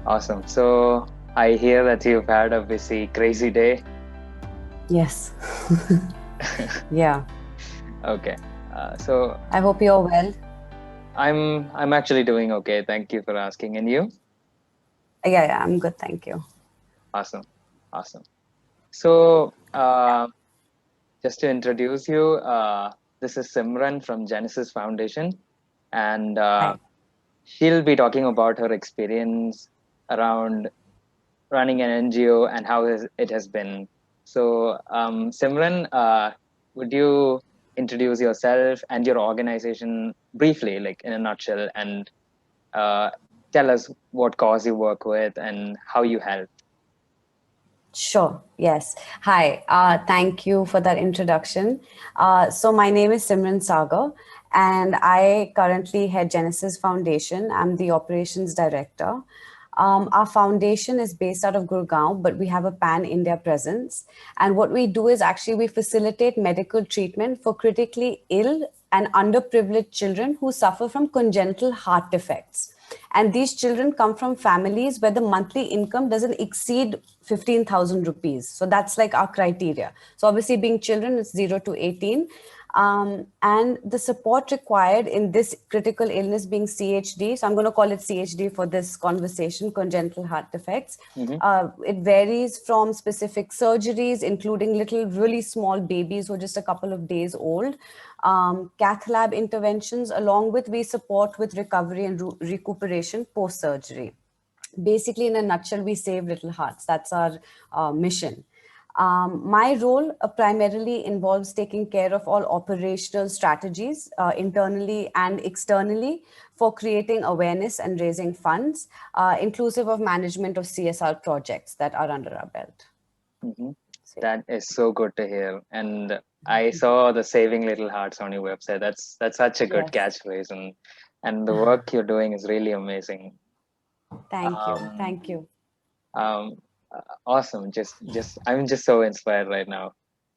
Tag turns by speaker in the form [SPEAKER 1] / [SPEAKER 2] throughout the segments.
[SPEAKER 1] Awesome. So I hear that you've had a busy, crazy day.
[SPEAKER 2] Yes. Yeah.
[SPEAKER 1] Okay. So
[SPEAKER 2] I hope you're well.
[SPEAKER 1] I'm actually doing okay. Thank you for asking. And you?
[SPEAKER 2] Yeah, I'm good. Thank you.
[SPEAKER 1] Awesome. Awesome. So just to introduce you, this is Simran from Genesis Foundation, and
[SPEAKER 2] Hi.
[SPEAKER 1] she'll be talking about her experience around running an NGO and how it has been. So, Simran, would you introduce yourself and your organization briefly, like in a nutshell, and uh, tell us what cause you work with and how you help?
[SPEAKER 2] Sure. Yes. Hi. Thank you for that introduction. So my name is Simran Sagar, and I currently head Genesis Foundation. I'm the operations director. Our foundation is based out of Gurgaon, but we have a pan-India presence. And what we do is actually we facilitate medical treatment for critically ill and underprivileged children who suffer from congenital heart defects. And these children come from families where the monthly income doesn't exceed 15,000 rupees. So that's like our criteria. So obviously, being children, it's 0 to 18. And the support required in this critical illness being CHD, so I'm going to call it CHD for this conversation, congenital heart defects.
[SPEAKER 1] Hmm.
[SPEAKER 2] It varies from specific surgeries, including little, really small babies who are just a couple of days old, cath lab interventions, along with we support with recovery and recuperation post surgery. Basically, in a nutshell, we save little hearts. That's our mission. My role primarily involves taking care of all operational strategies internally and externally for creating awareness and raising funds, inclusive of management of CSR projects that are under our belt.
[SPEAKER 1] Hmm.
[SPEAKER 2] So,
[SPEAKER 1] That is so good to hear. And I saw the Saving Little Hearts on your website. That's such a good
[SPEAKER 2] yes.
[SPEAKER 1] catchphrase, and the work you're doing is really amazing.
[SPEAKER 2] Thank you.
[SPEAKER 1] Um,
[SPEAKER 2] Thank you.
[SPEAKER 1] um, awesome. Just I'm just so inspired right now.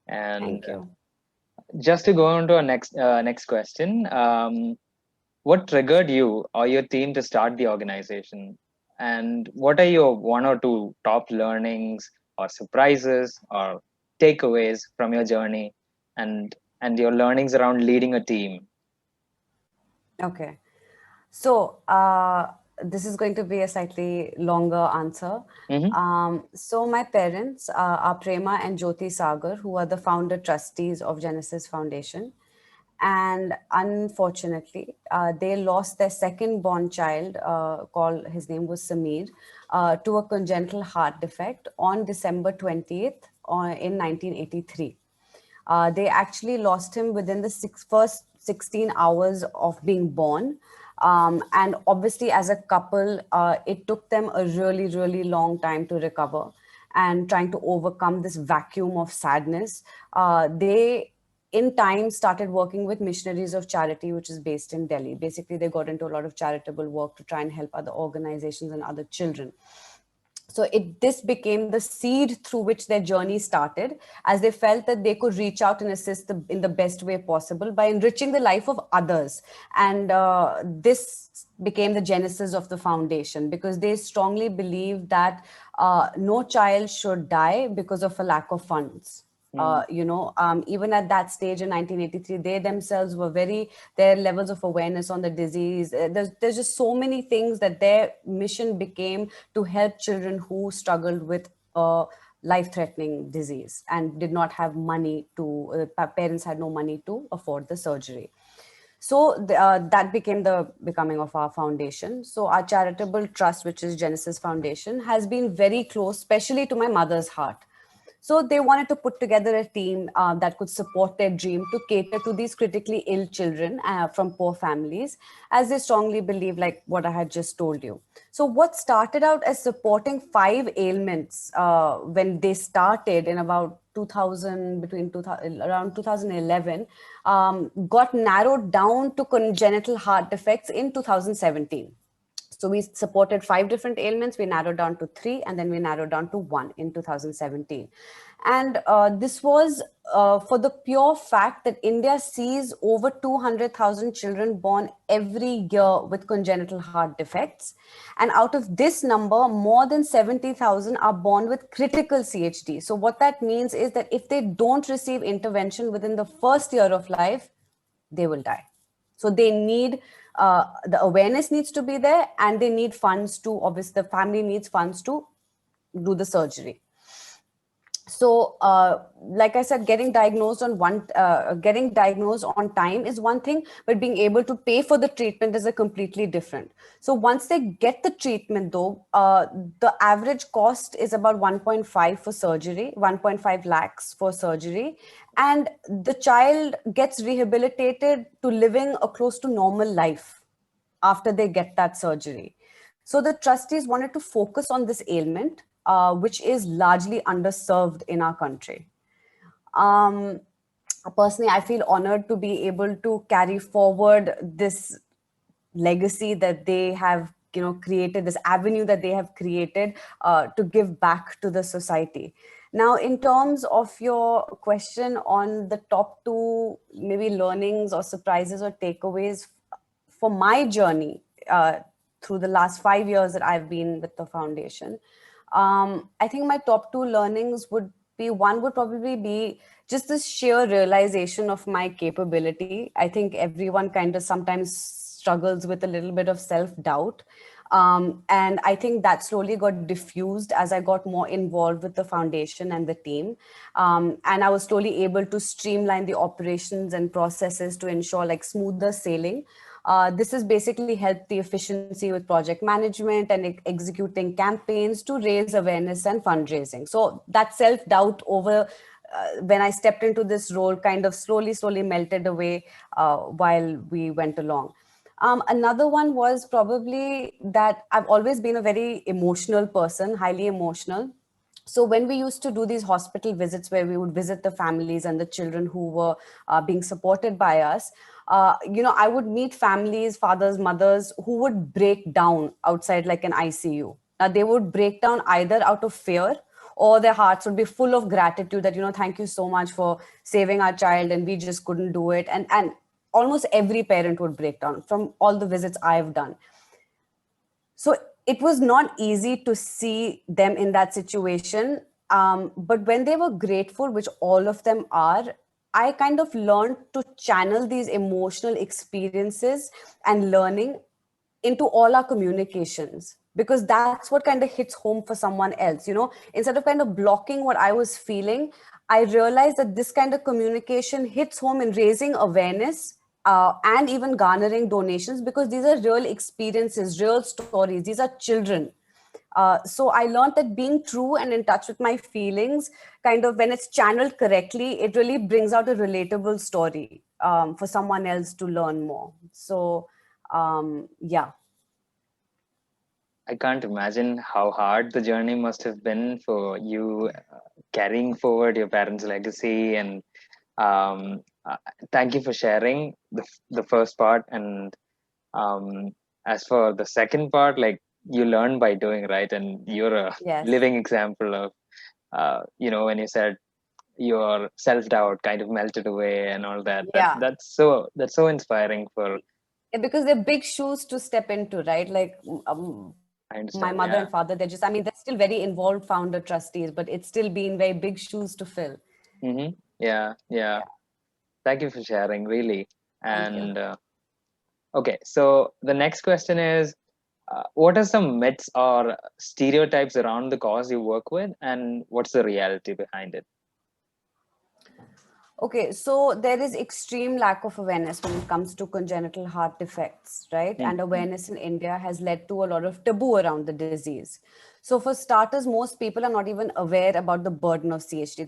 [SPEAKER 1] And
[SPEAKER 2] Thank you.
[SPEAKER 1] just to go on to our next question, what triggered you or your team to start the organization, and what are your one or two top learnings or surprises or takeaways from your journey, and your learnings around leading a team?
[SPEAKER 2] Okay. So, this is going to be a slightly longer answer.
[SPEAKER 1] Mm-hmm.
[SPEAKER 2] So, my parents are Prema and Jyoti Sagar, who are the founder trustees of Genesis Foundation. And unfortunately, they lost their second born child, called his name was Samir, to a congenital heart defect on December 20th in 1983. They actually lost him within the first 16 hours of being born. And obviously, as a couple, it took them a really, really long time to recover and trying to overcome this vacuum of sadness. They, in time, started working with Missionaries of Charity, which is based in Delhi. Basically, they got into a lot of charitable work to try and help other organizations and other children. So this became the seed through which their journey started, as they felt that they could reach out and assist in the best way possible by enriching the life of others. And this became the genesis of the foundation, because they strongly believe that no child should die because of a lack of funds. Even at that stage in 1983, they themselves were their levels of awareness on the disease. There's just so many things that their mission became to help children who struggled with life-threatening disease and did not have money parents had no money to afford the surgery. So that became the becoming of our foundation. So our charitable trust, which is Genesis Foundation, has been very close, especially to my mother's heart. So they wanted to put together a team that could support their dream to cater to these critically ill children from poor families, as they strongly believe, like what I had just told you. So what started out as supporting five ailments when they started in about 2000, between 2000, around 2011, got narrowed down to congenital heart defects in 2017. So we supported 5 different ailments. We narrowed down to 3, and then we narrowed down to 1 in 2017. And this was for the pure fact that India sees over 200,000 children born every year with congenital heart defects. And out of this number, more than 70,000 are born with critical CHD. So what that means is that if they don't receive intervention within the first year of life, they will die. So they need, the awareness needs to be there, and they need funds to, obviously the family needs funds to do the surgery. So like I said, getting diagnosed on time is one thing, but being able to pay for the treatment is a completely different. So once they get the treatment though, the average cost is about 1.5 for surgery, 1.5 lakhs for surgery, and the child gets rehabilitated to living a close to normal life after they get that surgery. So the trustees wanted to focus on this ailment, which is largely underserved in our country. Personally, I feel honored to be able to carry forward this legacy that they have, created, this avenue that they have created to give back to the society. Now, in terms of your question on the top 2, maybe learnings or surprises or takeaways for my journey through the last 5 years that I've been with the foundation, I think my top 2 learnings would be, one would probably be just this sheer realization of my capability. I think everyone kind of sometimes struggles with a little bit of self-doubt. And I think that slowly got diffused as I got more involved with the foundation and the team. And I was slowly able to streamline the operations and processes to ensure like smoother sailing. This has basically helped the efficiency with project management and executing campaigns to raise awareness and fundraising. So that self-doubt over when I stepped into this role kind of slowly melted away while we went along. Another one was probably that I've always been a very emotional person, highly emotional. So when we used to do these hospital visits where we would visit the families and the children who were being supported by us, I would meet families, fathers, mothers who would break down outside like an ICU. Now they would break down either out of fear, or their hearts would be full of gratitude that, thank you so much for saving our child and we just couldn't do it. And almost every parent would break down from all the visits I've done. So it was not easy to see them in that situation. But when they were grateful, which all of them are, I kind of learned to channel these emotional experiences and learning into all our communications, because that's what kind of hits home for someone else. Instead of kind of blocking what I was feeling, I realized that this kind of communication hits home in raising awareness and even garnering donations, because these are real experiences, real stories. These are children. So I learned that being true and in touch with my feelings, kind of when it's channeled correctly, it really brings out a relatable story for someone else to learn more. So, yeah.
[SPEAKER 1] I can't imagine how hard the journey must have been for you carrying forward your parents' legacy. And thank you for sharing the first part. And as for the second part, like you learn by doing, right? And you're a
[SPEAKER 2] Yes.
[SPEAKER 1] living example of, when you said your self-doubt kind of melted away and all that.
[SPEAKER 2] Yeah.
[SPEAKER 1] That's so inspiring for.
[SPEAKER 2] Because they're big shoes to step into, right? Like
[SPEAKER 1] I understand,
[SPEAKER 2] my mother
[SPEAKER 1] yeah.
[SPEAKER 2] and father, they're still very involved founder trustees, but it's still been very big shoes to fill.
[SPEAKER 1] Mm-hmm. Yeah. Thank you for sharing, really.
[SPEAKER 2] Thank you.
[SPEAKER 1] And okay, so the next question is, what are some myths or stereotypes around the cause you work with, and what's the reality behind it?
[SPEAKER 2] Okay, so there is extreme lack of awareness when it comes to congenital heart defects, right? And awareness in India has led to a lot of taboo around the disease. So for starters, most people are not even aware about the burden of CHD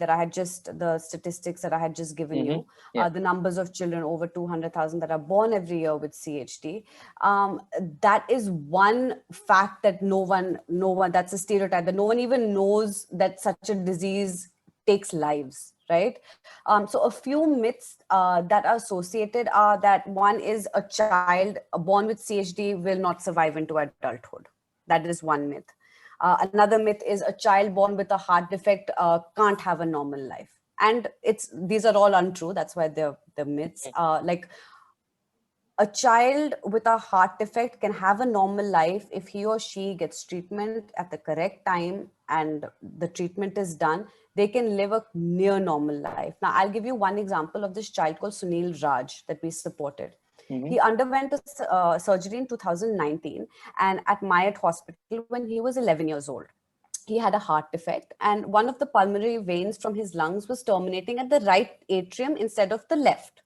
[SPEAKER 2] the statistics that I had just given you,
[SPEAKER 1] Yeah.
[SPEAKER 2] the numbers of children, over 200,000 that are born every year with CHD. That is one fact that no one, that's a stereotype that no one even knows that such a disease takes lives. right? So a few myths that are associated are that one is a child born with CHD will not survive into adulthood. That is one myth. Another myth is a child born with a heart defect can't have a normal life. And these are all untrue. That's why they're myths. Like a child with a heart defect can have a normal life if he or she gets treatment at the correct time and the treatment is done. They can live a near normal life. Now, I'll give you one example of this child called Sunil Raj that we supported.
[SPEAKER 1] Mm-hmm.
[SPEAKER 2] He underwent a surgery in 2019 and at Myatt Hospital when he was 11 years old. He had a heart defect and one of the pulmonary veins from his lungs was terminating at the right atrium instead of the left.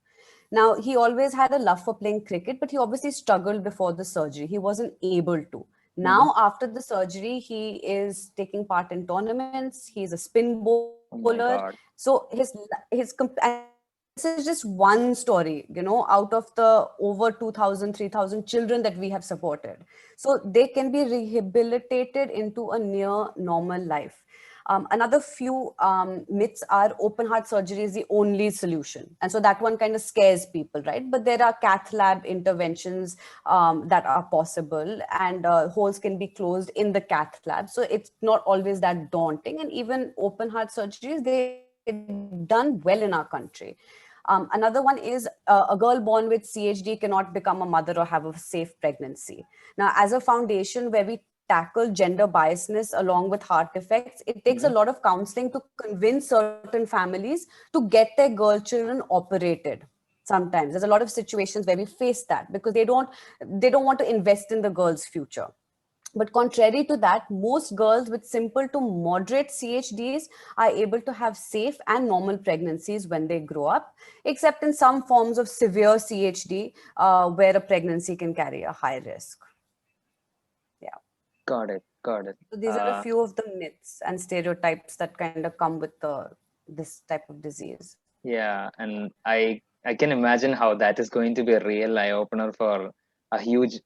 [SPEAKER 2] Now, he always had a love for playing cricket, but he obviously struggled before the surgery. He wasn't able to.
[SPEAKER 1] Mm-hmm.
[SPEAKER 2] Now, after the surgery, he is taking part in tournaments. He's a spin bowler.
[SPEAKER 1] Oh my God.
[SPEAKER 2] So and this is just one story, out of the over 2,000, 3,000 children that we have supported. So they can be rehabilitated into a near normal life. Another few myths are open heart surgery is the only solution. And so that one kind of scares people, right? But there are cath lab interventions that are possible and holes can be closed in the cath lab. So it's not always that daunting. And even open heart surgeries, they're done well in our country. Another one is a girl born with CHD cannot become a mother or have a safe pregnancy. Now, as a foundation where we tackle gender biasness along with heart defects, it takes a lot of counseling to convince certain families to get their girl children operated. Sometimes there's a lot of situations where we face that because they don't want to invest in the girl's future. But contrary to that, most girls with simple to moderate CHDs are able to have safe and normal pregnancies when they grow up, except in some forms of severe CHD where a pregnancy can carry a high risk. Yeah.
[SPEAKER 1] Got it. Got it.
[SPEAKER 2] So these are a few of the myths and stereotypes that kind of come with this type of disease.
[SPEAKER 1] Yeah, and I can imagine how that is going to be a real eye opener for a huge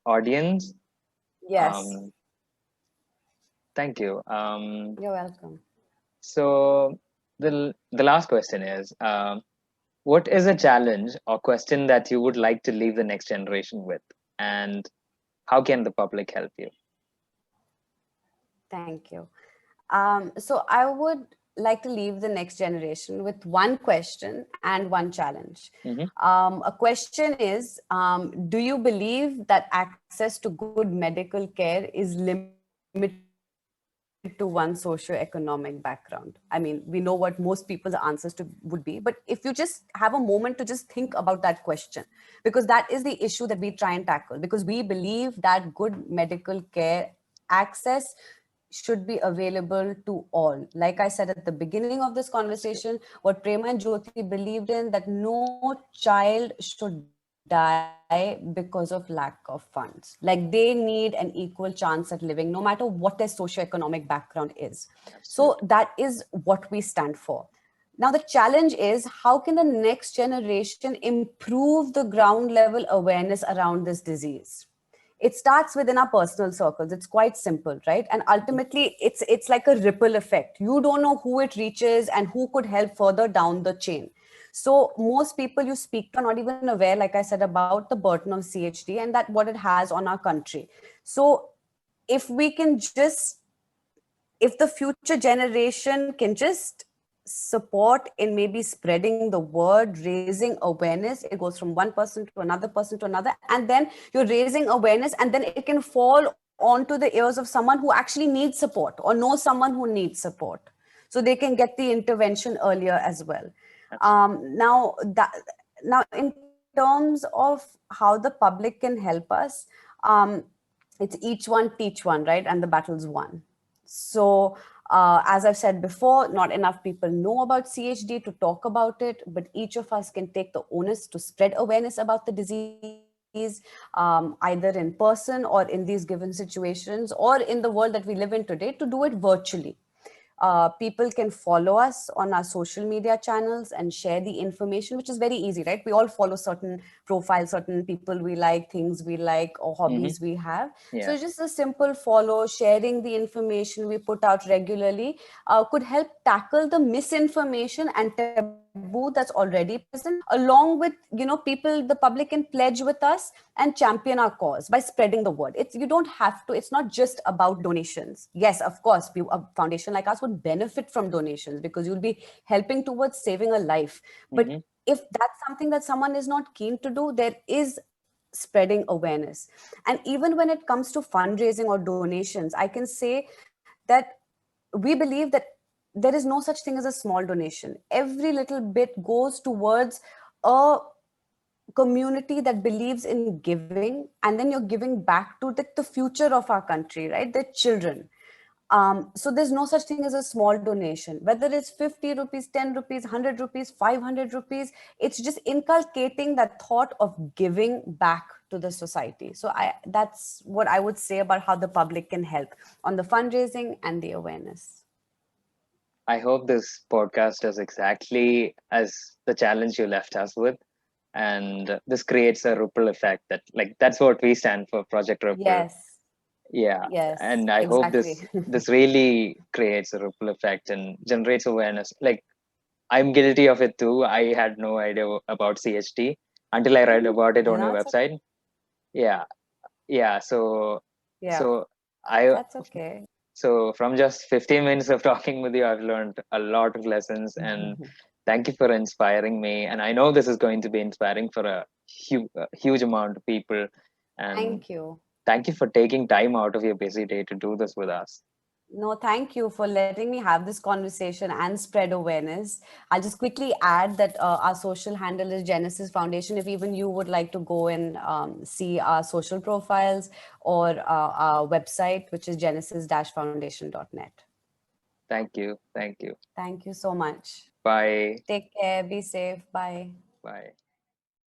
[SPEAKER 1] audience.
[SPEAKER 2] Yes.
[SPEAKER 1] Thank you.
[SPEAKER 2] You're welcome.
[SPEAKER 1] So the last question is, what is a challenge or question that you would like to leave the next generation with, and how can the public help you?
[SPEAKER 2] Thank you. So I would like to leave the next generation with one question and one challenge. A question is, do you believe that access to good medical care is limited to one socioeconomic background? I mean, we know what most people's answers would be, but if you just have a moment to just think about that question, because that is the issue that we try and tackle, because we believe that good medical care access should be available to all. Like I said at the beginning of this conversation, what Prema and Jyoti believed in, that no child should die because of lack of funds. Like they need an equal chance at living, no matter what their socioeconomic background is. So that is what we stand for. Now, the challenge is, how can the next generation improve the ground level awareness around this disease? It starts within our personal circles. It's quite simple, right? And ultimately, it's like a ripple effect. You don't know who it reaches and who could help further down the chain. So most people you speak to are not even aware, like I said, about the burden of CHD and that what it has on our country. So if we can just, if the future generation can just support in maybe spreading the word, raising awareness, it goes from one person to another person to another, and then you're raising awareness, and then it can fall onto the ears of someone who actually needs support or knows someone who needs support, so they can get the intervention earlier as well. Now in terms of how the public can help us, it's each one teach one, right? And the battle's won. So as I've said before, not enough people know about CHD to talk about it, but each of us can take the onus to spread awareness about the disease, either in person or in these given situations or in the world that we live in today, to do it virtually. People can follow us on our social media channels and share the information, which is very easy, right? We all follow certain profiles, certain people we like, things we like, or hobbies we have. So
[SPEAKER 1] Yeah.
[SPEAKER 2] it's just a simple follow, sharing the information we put out regularly could help tackle the misinformation and taboo that's already present, along with, people, the public can pledge with us and champion our cause by spreading the word. You don't have to, it's not just about donations. Yes, of course, a foundation like us would benefit from donations because you'll be helping towards saving a life. But if that's something that someone is not keen to do, there is spreading awareness. And even when it comes to fundraising or donations, I can say that we believe that there is no such thing as a small donation. Every little bit goes towards a community that believes in giving, and then you're giving back to the future of our country, right? The children. So there's no such thing as a small donation, whether it's 50 rupees, 10 rupees, 100 rupees, 500 rupees. It's just inculcating that thought of giving back to the society. So that's what I would say about how the public can help on the fundraising and the awareness.
[SPEAKER 1] I hope this podcast is exactly as the challenge you left us with. And this creates a ripple effect that's what we stand for, Project Ripple.
[SPEAKER 2] Yes.
[SPEAKER 1] Yeah.
[SPEAKER 2] Yes,
[SPEAKER 1] And I hope
[SPEAKER 2] exactly.
[SPEAKER 1] this really creates a ripple effect and generates awareness. Like, I'm guilty of it too. I had no idea about CHT until I read about it on your
[SPEAKER 2] That's
[SPEAKER 1] website. Yeah. Yeah. So
[SPEAKER 2] yeah,
[SPEAKER 1] so I
[SPEAKER 2] that's okay.
[SPEAKER 1] so from just 15 minutes of talking with you, I've learned a lot of lessons, and thank you for inspiring me. And I know this is going to be inspiring for a huge amount of people. And
[SPEAKER 2] Thank you.
[SPEAKER 1] thank you for taking time out of your busy day to do this with us.
[SPEAKER 2] No, thank you for letting me have this conversation and spread awareness. I'll just quickly add that our social handle is Genesis Foundation. If even you would like to go and see our social profiles or our website, which is genesis-foundation.net.
[SPEAKER 1] Thank you. Thank you.
[SPEAKER 2] Thank you so much.
[SPEAKER 1] Bye.
[SPEAKER 2] Take care. Be safe. Bye.
[SPEAKER 1] Bye.